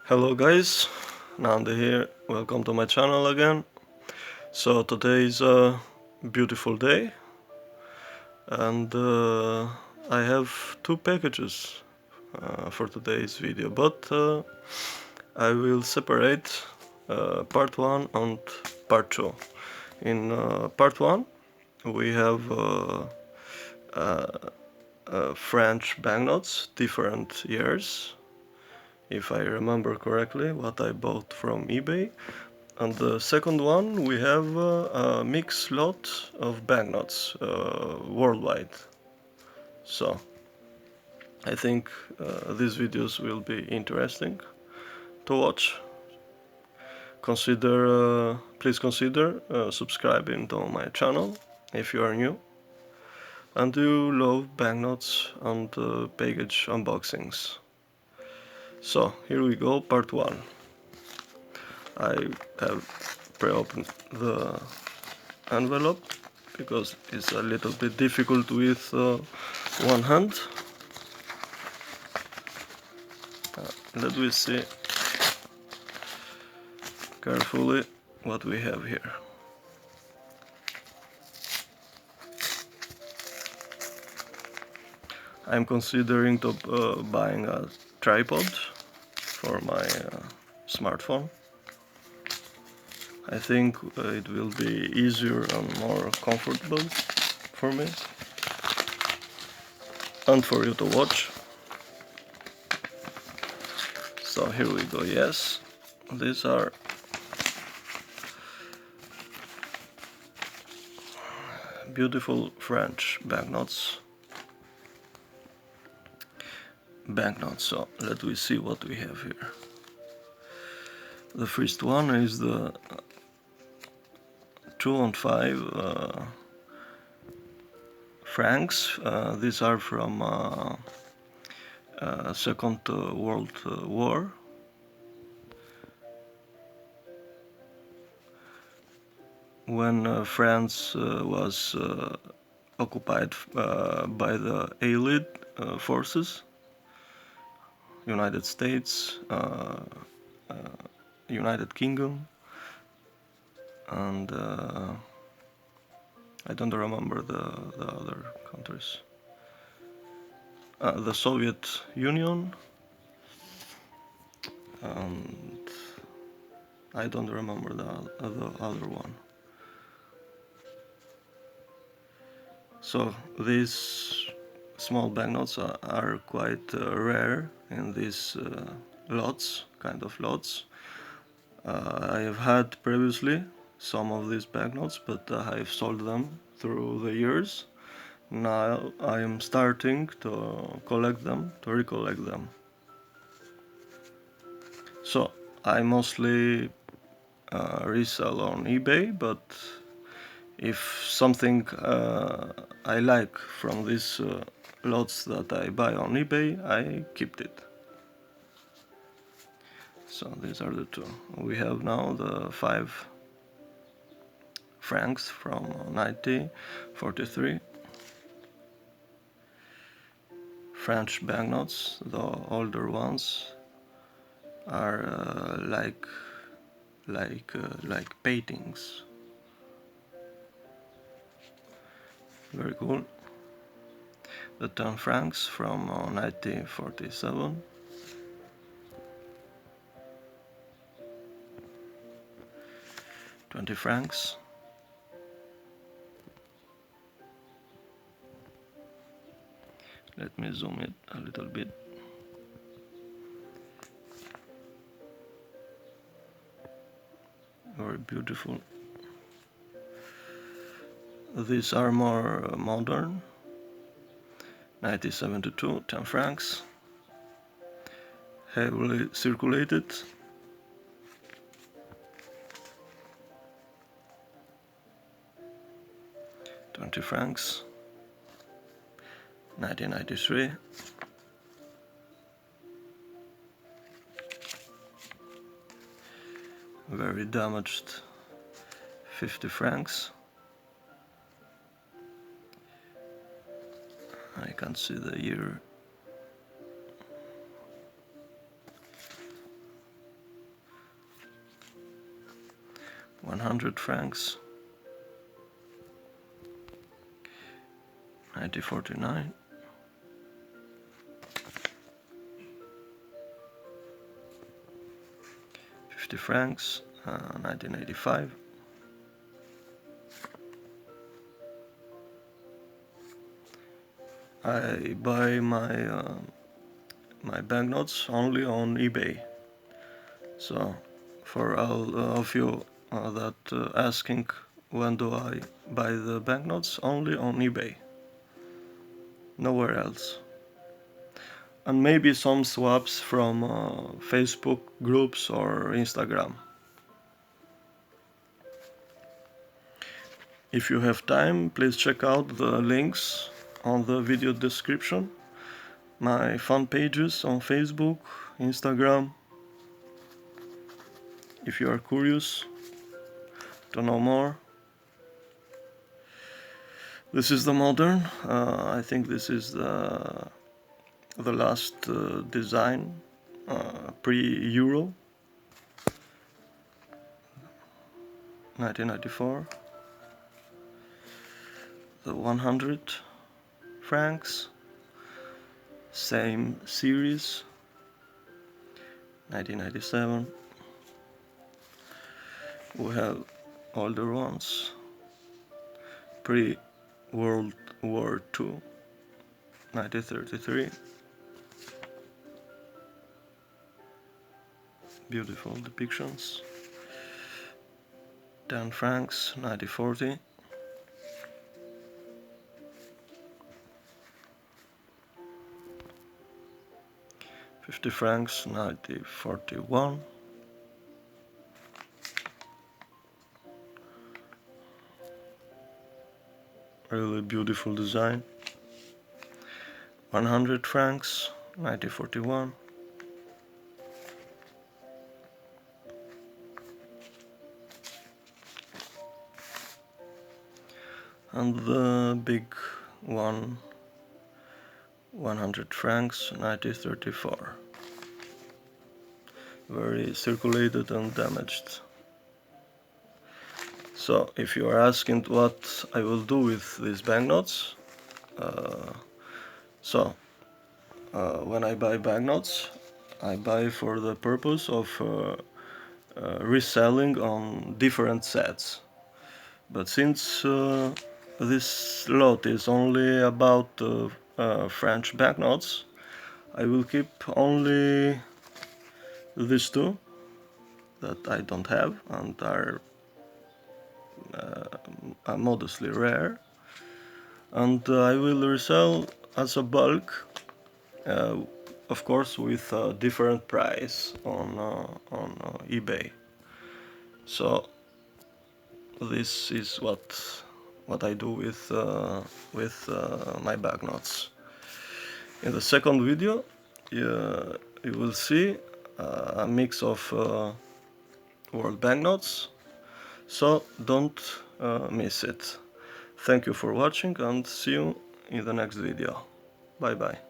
Hello guys, Nanda here, welcome to my channel again. So today is a beautiful day and I have two packages for today's video, but I will separate part 1 and part 2. In part 1 we have French banknotes, different years, if I remember correctly, what I bought from eBay. And the second one, we have a mixed lot of banknotes worldwide. So I think these videos will be interesting to watch. Please consider subscribing to my channel if you are new and you love banknotes and package unboxings. So here we go, part 1. I have pre-opened the envelope because it's a little bit difficult with one hand. Let me see carefully what we have here. I'm considering to buying a tripod for my smartphone. I think it will be easier and more comfortable for me and for you to watch. So here we go. Yes, these are beautiful French banknotes. So let me see what we have here. The first one is the 2 and 5 francs. These are from Second World War. When France was occupied by the Allied forces, United States, United Kingdom, and I don't remember the other countries. The Soviet Union, and I don't remember the other one. So these small banknotes are quite rare in these kind of lots. I have had previously some of these banknotes, but I have sold them through the years. Now I am starting to recollect them. So I mostly resell on eBay, but if something I like from these lots that I buy on eBay, I keep it. So these are the two. We have now the 5 francs from 1943. French banknotes, the older ones, are like paintings. Very cool. The 10 francs from 1947. $20. Let me zoom it a little bit. Very beautiful. These are more modern. 1972, 10 francs. Heavily circulated. $20. 1993. Very damaged 50 francs. I can't see the year. 100 francs, 1949, 50 francs, 1985, I buy my banknotes only on eBay. So for all of you that asking when do I buy the banknotes, only on eBay, nowhere else. And maybe some swaps from Facebook groups or Instagram. If you have time, please check out the links on the video description, my fan pages on Facebook, Instagram. If you are curious to know more. This is the modern. I think this is the last design pre-Euro, 1994. The 100 francs, same series, 1997. We have older ones, pre-World War II, 1933. Beautiful depictions. 10 francs, 1940. $50 francs, 1941. Really beautiful design. 100 francs, 1941. And the big one, 100 francs, 1934. Very circulated and damaged. So if you are asking what I will do with these banknotes, when I buy banknotes, I buy for the purpose of reselling on different sets. But since this lot is only about French banknotes, I will keep only these two that I don't have and are modestly rare, and I will resell as a bulk, of course with a different price on eBay. So this is what I do with my banknotes. In the second video, you will see a mix of world banknotes, so don't miss it. Thank you for watching and see you in the next video. Bye bye.